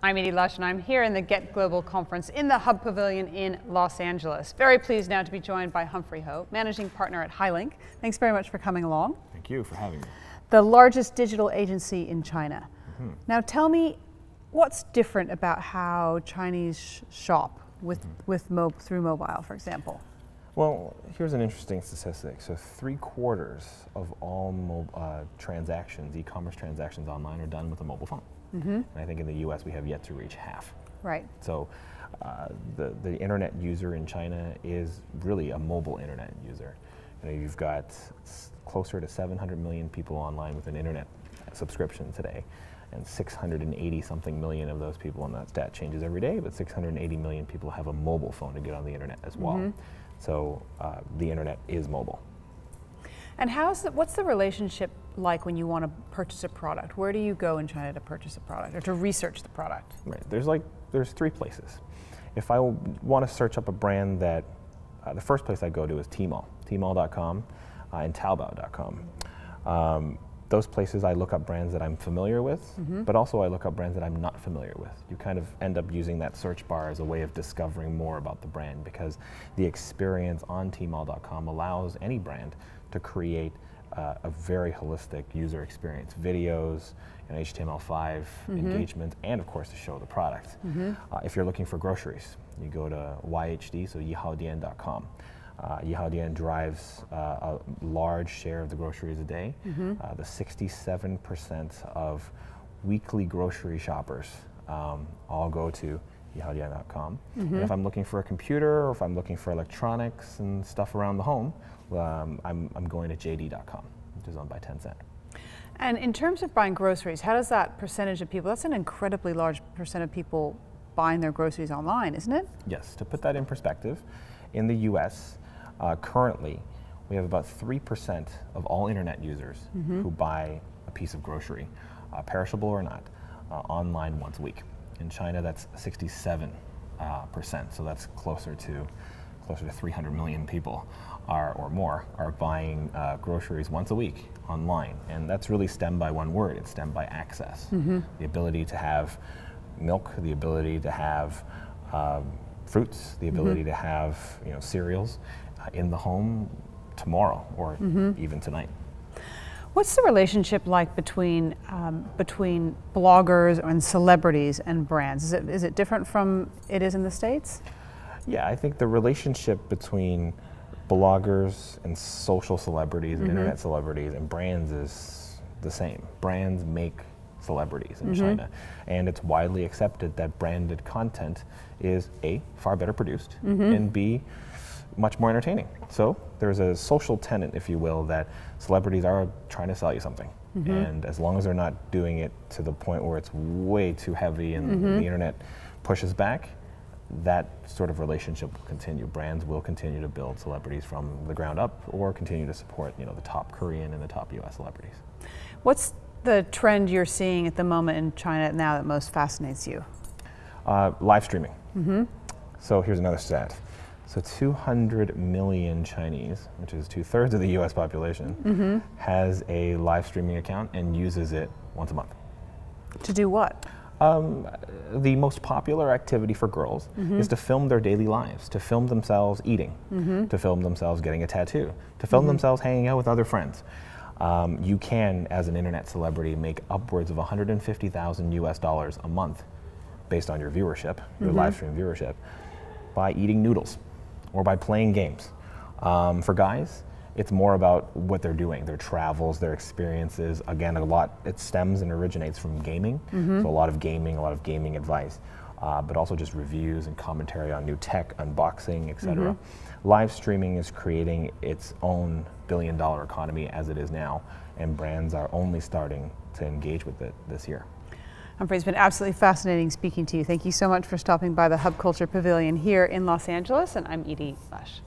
I'm Edie Lush, and I'm here in the GetGlobal conference in the Hub Pavilion in Los Angeles. Very pleased now to be joined by Humphrey Ho, managing partner at Hylink. Thanks very much for coming along. Thank you for having me. The largest digital agency in China. Now tell me, what's different about how Chinese shop through mobile, for example? Well, here's an interesting statistic. So 3/4 of all transactions, e-commerce transactions online, are done with a mobile phone. And I think in the US we have yet to reach half. Right. So the internet user in China is really a mobile internet user. You know, you've got closer to 700 million people online with an internet subscription today, and 680 something million of those people, and that stat changes every day, but 680 million people have a mobile phone to get on the internet as well. So the internet is mobile. And what's the relationship like when you want to purchase a product? Where do you go in China to purchase a product or to research the product? Right. There's three places. If I want to search up a brand, that the first place I go to is Tmall, Tmall.com and Taobao.com. Those places I look up brands that I'm familiar with, but also I look up brands that I'm not familiar with. You kind of end up using that search bar as a way of discovering more about the brand, because the experience on Tmall.com allows any brand to create a very holistic user experience, videos, and HTML5 engagement, and of course to show the product. If you're looking for groceries, you go to YHD, so yihaodian.com. Yihaodian drives a large share of the groceries a day. The 67% of weekly grocery shoppers all go to yihaodian.com. And if I'm looking for a computer, or if I'm looking for electronics and stuff around the home, I'm going to JD.com, which is owned by Tencent. And in terms of buying groceries, how does that percentage of people, that's an incredibly large percent of people buying their groceries online, isn't it? Yes, to put that in perspective, in the US, currently, we have about 3% of all internet users who buy a piece of grocery, perishable or not, online once a week. In China, that's 67%, so that's closer to 300 million people or more are buying groceries once a week online, and that's really stemmed by one word. It's stemmed by access. The ability to have milk, the ability to have fruits, the ability to have cereals in the home tomorrow or even tonight. What's the relationship like between bloggers and celebrities and brands? Is it different from it is in the States? Yeah, I think the relationship between bloggers and social celebrities and internet celebrities and brands is the same. Brands make celebrities in China, and it's widely accepted that branded content is A, far better produced, and B, much more entertaining. So there's a social tenet, if you will, that celebrities are trying to sell you something. And as long as they're not doing it to the point where it's way too heavy and the internet pushes back, that sort of relationship will continue. Brands will continue to build celebrities from the ground up, or continue to support the top Korean and the top US celebrities. What's the trend you're seeing at the moment in China now that most fascinates you? Live streaming. So here's another stat. So 200 million Chinese, which is 2/3 of the US population, has a live streaming account and uses it once a month. To do what? The most popular activity for girls is to film their daily lives, to film themselves eating, to film themselves getting a tattoo, to film themselves hanging out with other friends. You can, as an internet celebrity, make upwards of $150,000 US a month based on your viewership, your live stream viewership, by eating noodles or by playing games. For guys, it's more about what they're doing, their travels, their experiences. Again, it stems and originates from gaming, so a lot of gaming advice, but also just reviews and commentary on new tech, unboxing, etc. Live streaming is creating its own billion-dollar economy as it is now, and brands are only starting to engage with it this year. Humphrey, it's been absolutely fascinating speaking to you. Thank you so much for stopping by the Hub Culture Pavilion here in Los Angeles, and I'm Edie Lush.